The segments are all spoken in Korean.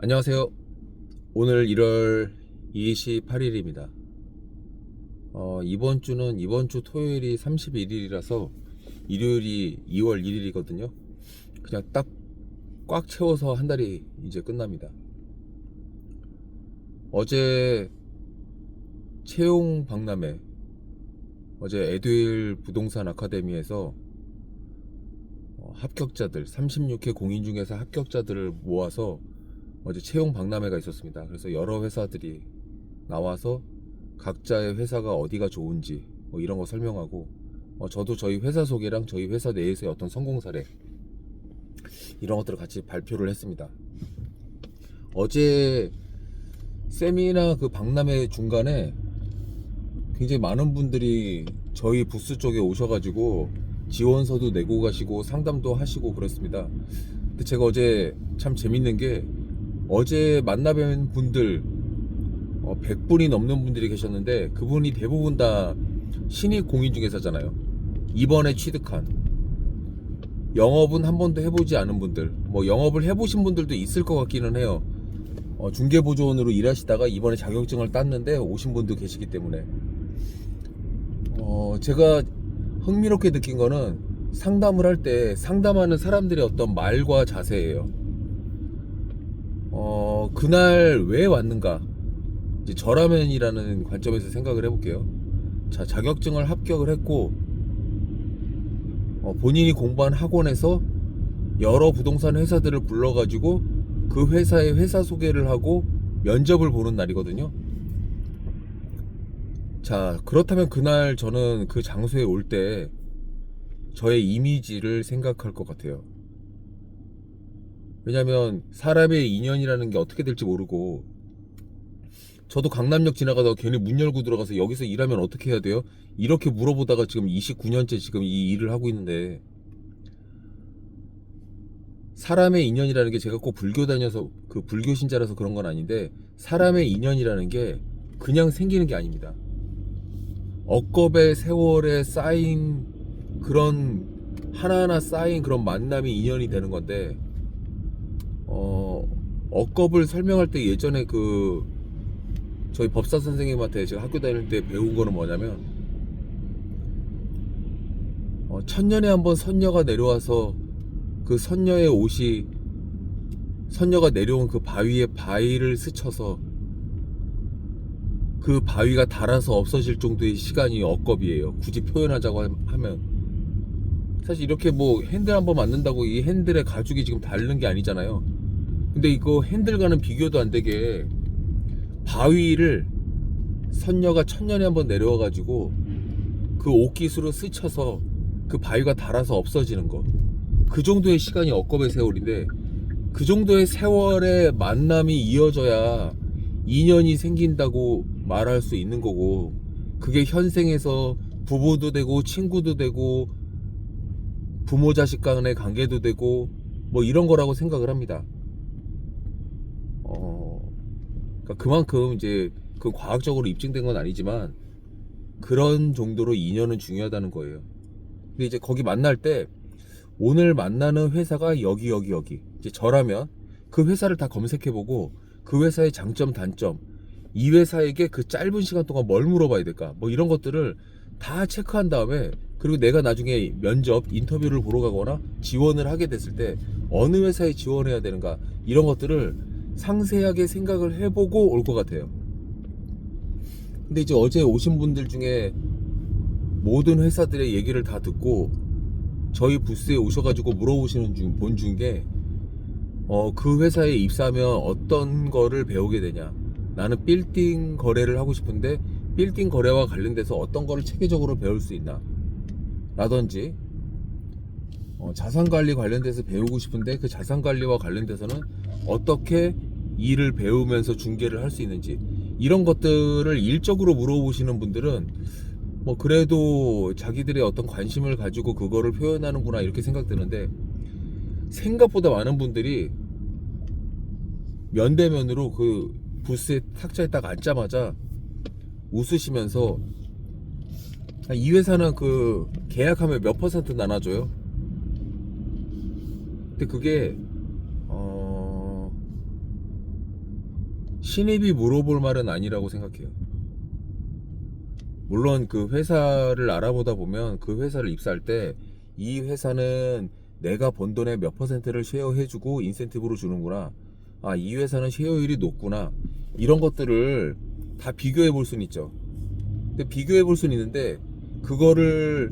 안녕하세요. 오늘 1월 28일입니다. 이번 주 토요일이 31일이라서 일요일이 2월 1일이거든요. 그냥 딱 꽉 채워서 한 달이 이제 끝납니다. 어제 채용 박람회, 어제 에듀윌 부동산 아카데미에서 합격자들 36회 공인 중에서 합격자들을 모아서 어제 채용 박람회가 있었습니다. 그래서 여러 회사들이 나와서 각자의 회사가 어디가 좋은지 뭐 이런 거 설명하고, 저도 저희 회사 소개랑 저희 회사 내에서의 어떤 성공 사례 이런 것들을 같이 발표를 했습니다. 어제 세미나 그 박람회 중간에 굉장히 많은 분들이 저희 부스 쪽에 오셔가지고 지원서도 내고 가시고 상담도 하시고 그랬습니다. 근데 제가 어제 참 재밌는 게, 어제 만나뵌 분들 100분이 넘는 분들이 계셨는데 그분이 대부분 다 신입 공인중개사잖아요. 이번에 취득한, 영업은 한 번도 해보지 않은 분들, 뭐 영업을 해보신 분들도 있을 것 같기는 해요. 중개보조원으로 일하시다가 이번에 자격증을 땄는데 오신 분도 계시기 때문에, 제가 흥미롭게 느낀 거는 상담을 할 때 상담하는 사람들의 어떤 말과 자세예요. 그날 왜 왔는가, 이제 저라면이라는 관점에서 생각을 해볼게요. 자, 자격증을 합격을 했고, 본인이 공부한 학원에서 여러 부동산 회사들을 불러가지고 그 회사의 회사 소개를 하고 면접을 보는 날이거든요. 자, 그렇다면 그날 저는 그 장소에 올 때 저의 이미지를 생각할 것 같아요. 왜냐면 사람의 인연이라는 게 어떻게 될지 모르고, 저도 강남역 지나가다가 괜히 문 열고 들어가서 여기서 일하면 어떻게 해야 돼요? 이렇게 물어보다가 지금 29년째 지금 이 일을 하고 있는데, 사람의 인연이라는 게, 제가 꼭 불교 다녀서 그 불교 신자라서 그런 건 아닌데, 사람의 인연이라는 게 그냥 생기는 게 아닙니다. 억겁의 세월에 쌓인 그런 하나하나 쌓인 그런 만남이 인연이 되는 건데, 억겁을 설명할 때 예전에 그 저희 법사 선생님한테 제가 학교 다닐 때 배운 거는 뭐냐면, 천년에 한 번 선녀가 내려와서 그 선녀의 옷이, 선녀가 내려온 그 바위에 바위를 스쳐서 그 바위가 닳아서 없어질 정도의 시간이 억겁이에요. 굳이 표현하자고 하면, 사실 이렇게 뭐 핸들 한번 맞는다고 이 핸들의 가죽이 지금 닳는 게 아니잖아요. 근데 이거 핸들과는 비교도 안 되게 바위를 선녀가 천년에 한 번 내려와가지고 그 옷깃으로 스쳐서 그 바위가 닳아서 없어지는 거, 그 정도의 시간이 억겁의 세월인데, 그 정도의 세월의 만남이 이어져야 인연이 생긴다고 말할 수 있는 거고, 그게 현생에서 부부도 되고 친구도 되고 부모 자식 간의 관계도 되고 뭐 이런 거라고 생각을 합니다. 그러니까 그만큼 이제 그 과학적으로 입증된 건 아니지만 그런 정도로 인연은 중요하다는 거예요. 근데 이제 거기 만날 때 오늘 만나는 회사가 여기 여기 여기, 이제 저라면 그 회사를 다 검색해보고 그 회사의 장점 단점, 이 회사에게 그 짧은 시간 동안 뭘 물어봐야 될까, 뭐 이런 것들을 다 체크한 다음에, 그리고 내가 나중에 면접 인터뷰를 보러 가거나 지원을 하게 됐을 때 어느 회사에 지원해야 되는가, 이런 것들을 상세하게 생각을 해보고 올 것 같아요. 근데 이제 어제 오신 분들 중에 모든 회사들의 얘기를 다 듣고 저희 부스에 오셔가지고 물어보시는 본 중에, 그 회사에 입사하면 어떤 거를 배우게 되냐, 나는 빌딩 거래를 하고 싶은데 빌딩 거래와 관련돼서 어떤 거를 체계적으로 배울 수 있나, 라든지 자산관리 관련돼서 배우고 싶은데 그 자산관리와 관련돼서는 어떻게 일을 배우면서 중개를 할 수 있는지, 이런 것들을 일적으로 물어보시는 분들은 뭐 그래도 자기들의 어떤 관심을 가지고 그거를 표현하는구나 이렇게 생각되는데, 생각보다 많은 분들이 면대면으로 그 부스에 탁자에 딱 앉자마자 웃으시면서, 이 회사는 그 계약하면 몇 퍼센트 나눠줘요? 근데 그게 신입이 물어볼 말은 아니라고 생각해요. 물론 그 회사를 알아보다 보면 그 회사를 입사할 때 이 회사는 내가 번 돈의 몇 퍼센트를 쉐어해주고 인센티브로 주는구나. 아, 이 회사는 쉐어율이 높구나. 이런 것들을 다 비교해 볼 수는 있죠. 근데 비교해 볼 수는 있는데 그거를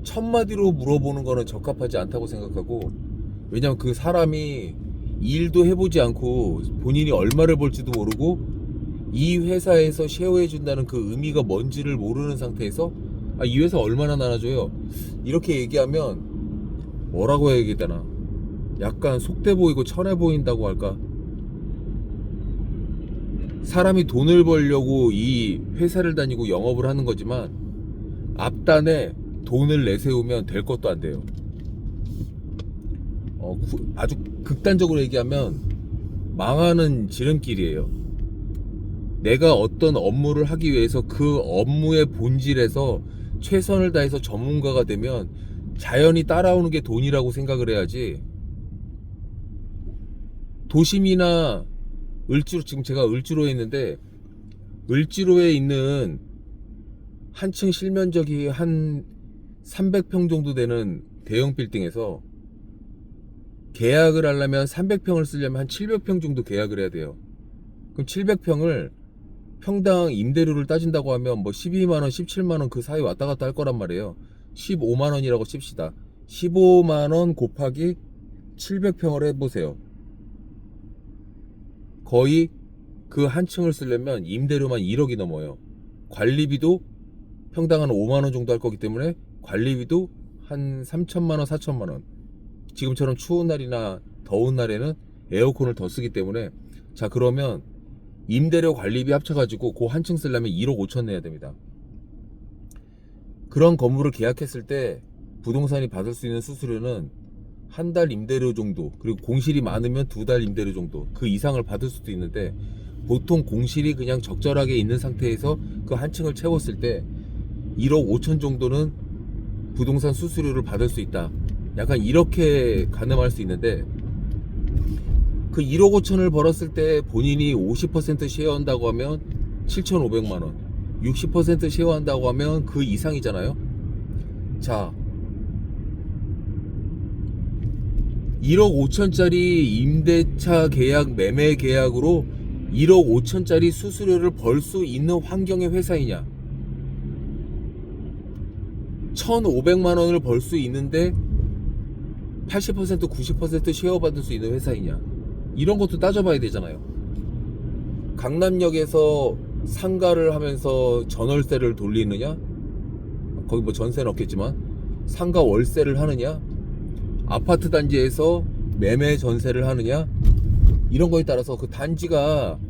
첫마디로 물어보는 거는 적합하지 않다고 생각하고, 왜냐면 그 사람이 일도 해보지 않고 본인이 얼마를 벌지도 모르고 이 회사에서 쉐어해 준다는 그 의미가 뭔지를 모르는 상태에서 아, 이 회사 얼마나 나눠줘요? 이렇게 얘기하면 뭐라고 해야 되나? 약간 속돼 보이고 천해 보인다고 할까? 사람이 돈을 벌려고 이 회사를 다니고 영업을 하는 거지만 앞단에 돈을 내세우면 될 것도 안 돼요. 아주 극단적으로 얘기하면 망하는 지름길이에요. 내가 어떤 업무를 하기 위해서 그 업무의 본질에서 최선을 다해서 전문가가 되면 자연히 따라오는 게 돈이라고 생각을 해야지. 도심이나 을지로, 지금 제가 을지로에 있는데 을지로에 있는 한층 실면적이 한 300평 정도 되는 대형 빌딩에서 계약을 하려면 300평을 쓰려면 한 700평 정도 계약을 해야 돼요. 그럼 700평을 평당 임대료를 따진다고 하면 뭐 12만원, 17만원 그 사이 왔다 갔다 할 거란 말이에요. 15만원이라고 칩시다. 15만원 곱하기 700평을 해보세요. 거의 그 한 층을 쓰려면 임대료만 1억이 넘어요. 관리비도 평당 한 5만원 정도 할 거기 때문에 관리비도 한 3천만원, 4천만원. 지금처럼 추운 날이나 더운 날에는 에어컨을 더 쓰기 때문에, 자, 그러면 임대료 관리비 합쳐가지고 그 한 층 쓰려면 1억 5천 내야 됩니다. 그런 건물을 계약했을 때 부동산이 받을 수 있는 수수료는 한 달 임대료 정도, 그리고 공실이 많으면 2달 임대료 정도, 그 이상을 받을 수도 있는데, 보통 공실이 그냥 적절하게 있는 상태에서 그 한 층을 채웠을 때 1억 5천 정도는 부동산 수수료를 받을 수 있다. 약간 이렇게 가늠할 수 있는데, 그 1억 5천을 벌었을 때 본인이 50% 쉐어한다고 하면 7,500만원, 60% 쉐어한다고 하면 그 이상이잖아요. 자, 1억 5천짜리 임대차 계약, 매매 계약으로 1억 5천짜리 수수료를 벌 수 있는 환경의 회사이냐, 1,500만원을 벌 수 있는데 80%, 90% 쉐어 받을 수 있는 회사이냐, 이런 것도 따져봐야 되잖아요. 강남역에서 상가를 하면서 전월세를 돌리느냐, 거기 뭐 전세는 없겠지만 상가 월세를 하느냐, 아파트 단지에서 매매 전세를 하느냐, 이런 거에 따라서 그 단지가,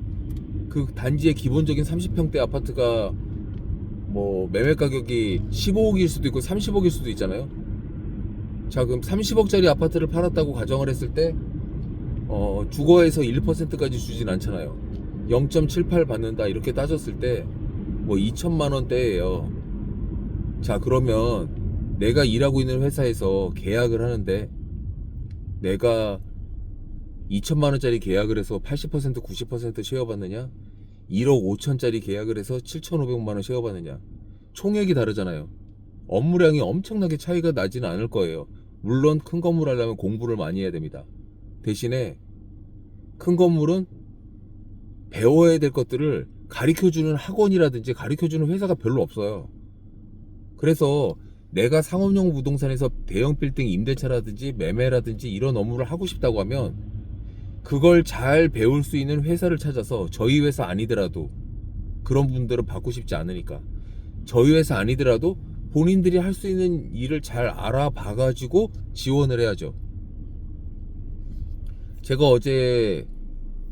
그 단지의 기본적인 30평대 아파트가 뭐 매매 가격이 15억일 수도 있고 30억일 수도 있잖아요. 자, 그럼 30억짜리 아파트를 팔았다고 가정을 했을 때 주거에서 1%까지 주진 않잖아요. 0.78 받는다 이렇게 따졌을 때 뭐 2천만 원대예요. 자, 그러면 내가 일하고 있는 회사에서 계약을 하는데 내가 2천만 원짜리 계약을 해서 80%, 90% 쉐어 받느냐, 1억 5천짜리 계약을 해서 7,500만 원 쉐어 받느냐, 총액이 다르잖아요. 업무량이 엄청나게 차이가 나지는 않을 거예요. 물론 큰 건물 하려면 공부를 많이 해야 됩니다. 대신에 큰 건물은 배워야 될 것들을 가르쳐주는 학원이라든지 가르쳐주는 회사가 별로 없어요. 그래서 내가 상업용 부동산에서 대형 빌딩 임대차라든지 매매라든지 이런 업무를 하고 싶다고 하면 그걸 잘 배울 수 있는 회사를 찾아서, 저희 회사 아니더라도, 그런 분들은 받고 싶지 않으니까 저희 회사 아니더라도 본인들이 할 수 있는 일을 잘 알아봐 가지고 지원을 해야죠. 제가 어제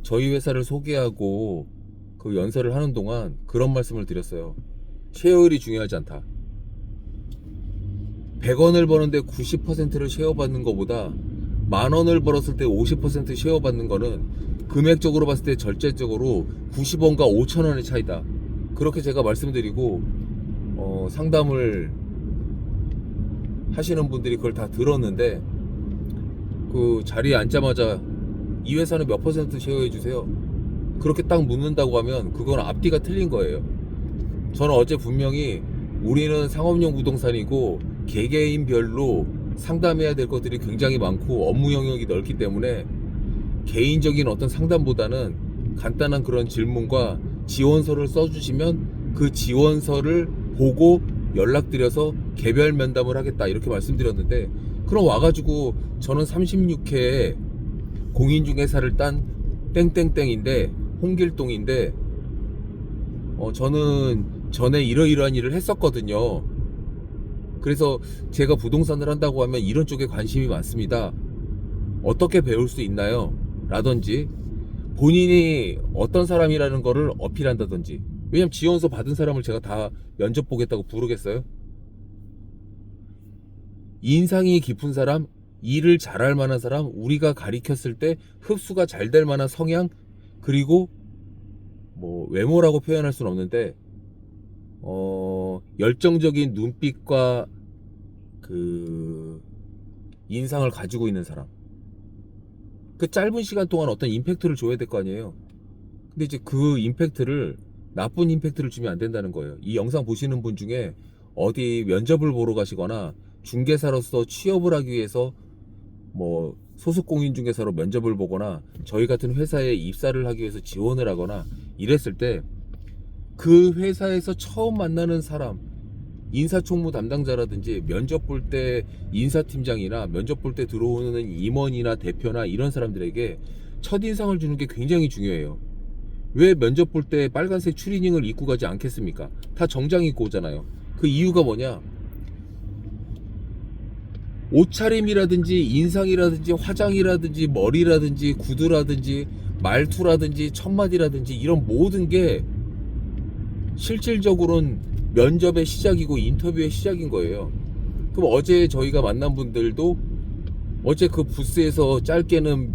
저희 회사를 소개하고 그 연설을 하는 동안 그런 말씀을 드렸어요. 쉐어율이 중요하지 않다. 100원을 버는데 90%를 쉐어 받는 것보다 만원을 벌었을 때 50% 쉐어 받는 거는 금액적으로 봤을 때 절대적으로 90원과 5천원의 차이다. 그렇게 제가 말씀드리고 상담을 하시는 분들이 그걸 다 들었는데, 그 자리에 앉자마자 이 회사는 몇 퍼센트 쉐어해 주세요? 그렇게 딱 묻는다고 하면 그건 앞뒤가 틀린 거예요. 저는 어제 분명히 우리는 상업용 부동산이고 개개인별로 상담해야 될 것들이 굉장히 많고 업무 영역이 넓기 때문에 개인적인 어떤 상담보다는 간단한 그런 질문과 지원서를 써주시면 그 지원서를 보고 연락드려서 개별 면담을 하겠다 이렇게 말씀드렸는데, 그럼 와가지고 저는 36회에 공인중개사를 딴 땡땡땡인데 홍길동인데 저는 전에 이러이러한 일을 했었거든요. 그래서 제가 부동산을 한다고 하면 이런 쪽에 관심이 많습니다. 어떻게 배울 수 있나요? 라든지 본인이 어떤 사람이라는 거를 어필한다든지. 왜냐면 지원서 받은 사람을 제가 다 면접 보겠다고 부르겠어요? 인상이 깊은 사람, 일을 잘할 만한 사람, 우리가 가리켰을 때 흡수가 잘 될 만한 성향, 그리고 뭐 외모라고 표현할 수는 없는데 열정적인 눈빛과 그 인상을 가지고 있는 사람, 그 짧은 시간 동안 어떤 임팩트를 줘야 될 거 아니에요. 근데 이제 그 임팩트를, 나쁜 임팩트를 주면 안 된다는 거예요. 이 영상 보시는 분 중에 어디 면접을 보러 가시거나 중개사로서 취업을 하기 위해서 뭐 소속공인중개사로 면접을 보거나 저희 같은 회사에 입사를 하기 위해서 지원을 하거나 이랬을 때 그 회사에서 처음 만나는 사람, 인사총무 담당자라든지 면접 볼 때 인사팀장이나 면접 볼 때 들어오는 임원이나 대표나 이런 사람들에게 첫인상을 주는 게 굉장히 중요해요. 왜 면접 볼 때 빨간색 추리닝을 입고 가지 않겠습니까? 다 정장 입고 오잖아요. 그 이유가 뭐냐? 옷차림이라든지 인상이라든지 화장이라든지 머리라든지 구두라든지 말투라든지 첫마디라든지 이런 모든 게 실질적으로는 면접의 시작이고 인터뷰의 시작인 거예요. 그럼 어제 저희가 만난 분들도 어제 그 부스에서 짧게는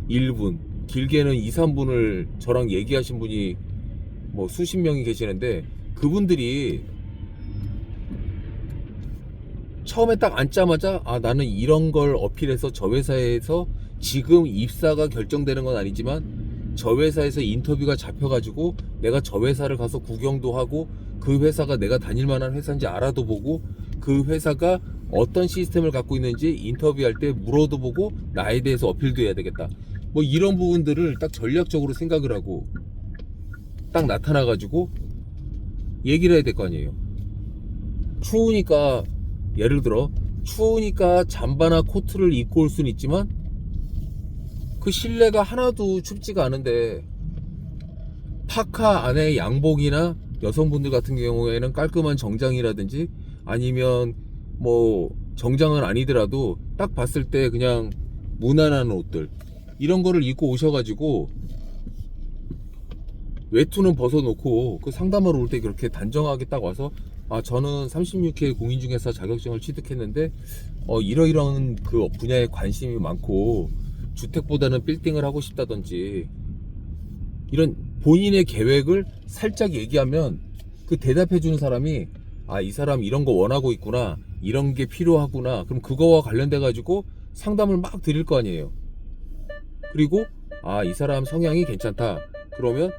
1분, 길게는 2, 3분을 저랑 얘기하신 분이 뭐 수십 명이 계시는데, 그분들이 처음에 딱 앉자마자 나는 이런 걸 어필해서 저 회사에서 지금 입사가 결정되는 건 아니지만 저 회사에서 인터뷰가 잡혀가지고 내가 저 회사를 가서 구경도 하고 그 회사가 내가 다닐 만한 회사인지 알아도 보고 그 회사가 어떤 시스템을 갖고 있는지 인터뷰할 때 물어도 보고 나에 대해서 어필도 해야 되겠다. 뭐 이런 부분들을 딱 전략적으로 생각을 하고 딱 나타나가지고 얘기를 해야 될 거 아니에요. 추우니까, 예를 들어 추우니까 잠바나 코트를 입고 올 수는 있지만 그 실내가 하나도 춥지가 않은데 파카 안에 양복이나 여성분들 같은 경우에는 깔끔한 정장이라든지 아니면 뭐 정장은 아니더라도 딱 봤을 때 그냥 무난한 옷들, 이런 거를 입고 오셔가지고 외투는 벗어놓고 그 상담하러 올 때 그렇게 단정하게 딱 와서 저는 36회 공인중개사 자격증을 취득했는데 이러이러한 그 분야에 관심이 많고 주택보다는 빌딩을 하고 싶다든지 이런 본인의 계획을 살짝 얘기하면 그 대답해 주는 사람이 이 사람 이런 거 원하고 있구나, 이런 게 필요하구나, 그럼 그거와 관련돼 가지고 상담을 막 드릴 거 아니에요. 그리고 이 사람 성향이 괜찮다, 그러면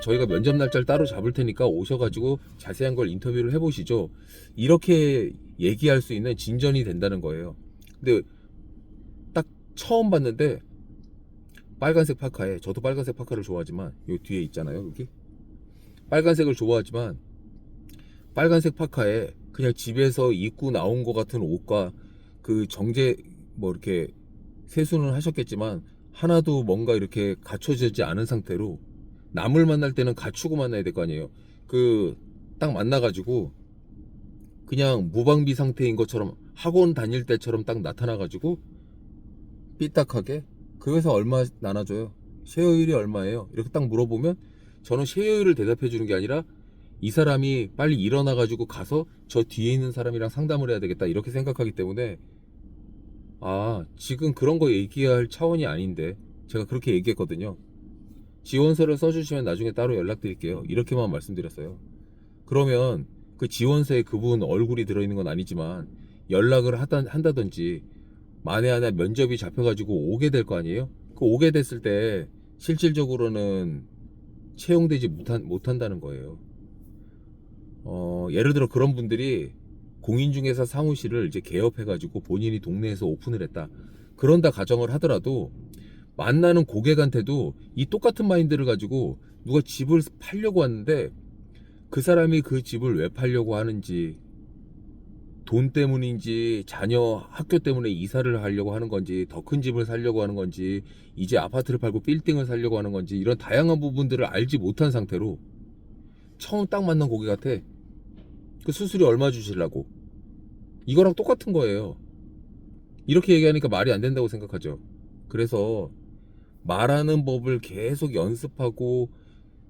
저희가 면접 날짜를 따로 잡을 테니까 오셔가지고 자세한 걸 인터뷰를 해보시죠, 이렇게 얘기할 수 있는 진전이 된다는 거예요. 근데 딱 처음 봤는데 빨간색 파카에, 저도 빨간색 파카를 좋아하지만 여기 뒤에 있잖아요, 여기 빨간색을 좋아하지만 빨간색 파카에 그냥 집에서 입고 나온 것 같은 옷과 그 정제 뭐 이렇게 세수는 하셨겠지만 하나도 뭔가 이렇게 갖춰지지 않은 상태로 남을 만날 때는 갖추고 만나야 될 거 아니에요. 그 딱 만나가지고 그냥 무방비 상태인 것처럼 학원 다닐 때처럼 딱 나타나가지고 삐딱하게 그 회사 얼마 나눠줘요? 쉐어율이 얼마예요? 이렇게 딱 물어보면 저는 쉐어율을 대답해 주는 게 아니라 이 사람이 빨리 일어나가지고 가서 저 뒤에 있는 사람이랑 상담을 해야 되겠다 이렇게 생각하기 때문에 지금 그런 거 얘기할 차원이 아닌데 제가 그렇게 얘기했거든요. 지원서를 써주시면 나중에 따로 연락드릴게요, 이렇게만 말씀드렸어요. 그러면 그 지원서에 그분 얼굴이 들어있는 건 아니지만 연락을 한다든지 만에 하나 면접이 잡혀가지고 오게 될 거 아니에요. 그 오게 됐을 때 실질적으로는 채용되지 못한다는 거예요. 예를 들어 그런 분들이 공인중개사 사무실을 이제 개업해가지고 본인이 동네에서 오픈을 했다. 그런다 가정을 하더라도 만나는 고객한테도 이 똑같은 마인드를 가지고 누가 집을 팔려고 하는데 그 사람이 그 집을 왜 팔려고 하는지, 돈 때문인지 자녀 학교 때문에 이사를 하려고 하는 건지, 더 큰 집을 사려고 하는 건지, 이제 아파트를 팔고 빌딩을 사려고 하는 건지, 이런 다양한 부분들을 알지 못한 상태로 처음 딱 만난 고객한테 그 수수료 얼마 주시려고, 이거랑 똑같은 거예요. 이렇게 얘기하니까 말이 안 된다고 생각하죠. 그래서 말하는 법을 계속 연습하고,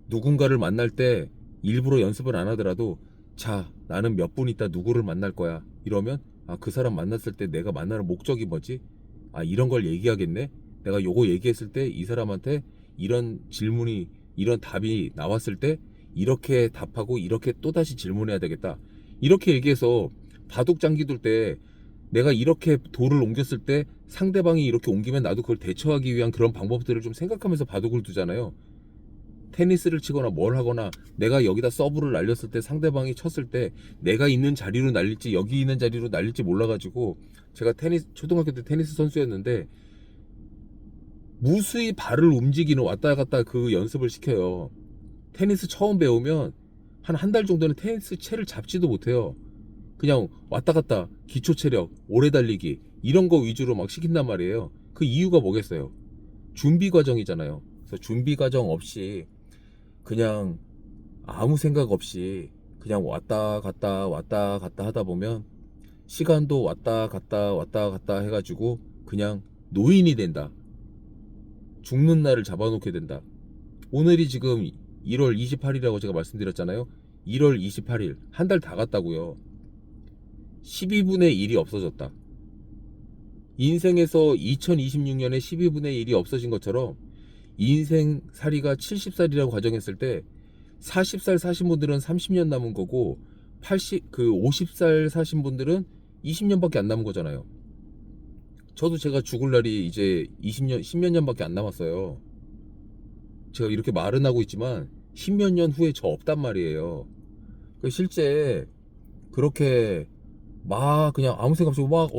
누군가를 만날 때 일부러 연습을 안 하더라도, 자, 나는 몇 분 있다 누구를 만날 거야, 이러면 그 사람 만났을 때 내가 만나는 목적이 뭐지? 이런 걸 얘기하겠네. 내가 요거 얘기했을 때 이 사람한테 이런 질문이, 이런 답이 나왔을 때 이렇게 답하고 이렇게 또다시 질문해야 되겠다. 이렇게 얘기해서 바둑 장기 둘 때 내가 이렇게 돌을 옮겼을 때 상대방이 이렇게 옮기면 나도 그걸 대처하기 위한 그런 방법들을 좀 생각하면서 바둑을 두잖아요. 테니스를 치거나 뭘 하거나 내가 여기다 서브를 날렸을 때 상대방이 쳤을 때 내가 있는 자리로 날릴지 여기 있는 자리로 날릴지 몰라가지고, 제가 초등학교 때 테니스 선수였는데 무수히 발을 움직이는 왔다 갔다 그 연습을 시켜요. 테니스 처음 배우면 한 달 정도는 테니스 채를 잡지도 못해요. 그냥 왔다 갔다 기초 체력, 오래 달리기 이런 거 위주로 막 시킨단 말이에요. 그 이유가 뭐겠어요? 준비 과정이잖아요. 그래서 준비 과정 없이 그냥 아무 생각 없이 그냥 왔다 갔다 왔다 갔다 하다 보면 시간도 왔다 갔다 왔다 갔다 해가지고 그냥 노인이 된다. 죽는 날을 잡아놓게 된다. 오늘이 지금 1월 28일이라고 제가 말씀드렸잖아요. 1월 28일 한 달 다 갔다고요. 12분의 1이 없어졌다. 인생에서 2026년에 12분의 1이 없어진 것처럼 인생 살이가 70살이라고 가정했을 때 40살 사신 분들은 30년 남은 거고 50살 사신 분들은 20년밖에 안 남은 거잖아요. 저도 제가 죽을 날이 이제 20년, 10몇 년밖에 안 남았어요. 제가 이렇게 말은 하고 있지만 10몇 년 후에 저 없단 말이에요. 실제 그렇게 막 그냥 아무 생각 없이 막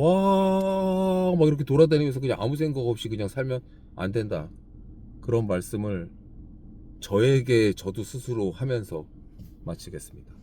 이렇게 돌아다니면서 그냥 아무 생각 없이 그냥 살면 안 된다. 그런 말씀을 저에게 저도 스스로 하면서 마치겠습니다.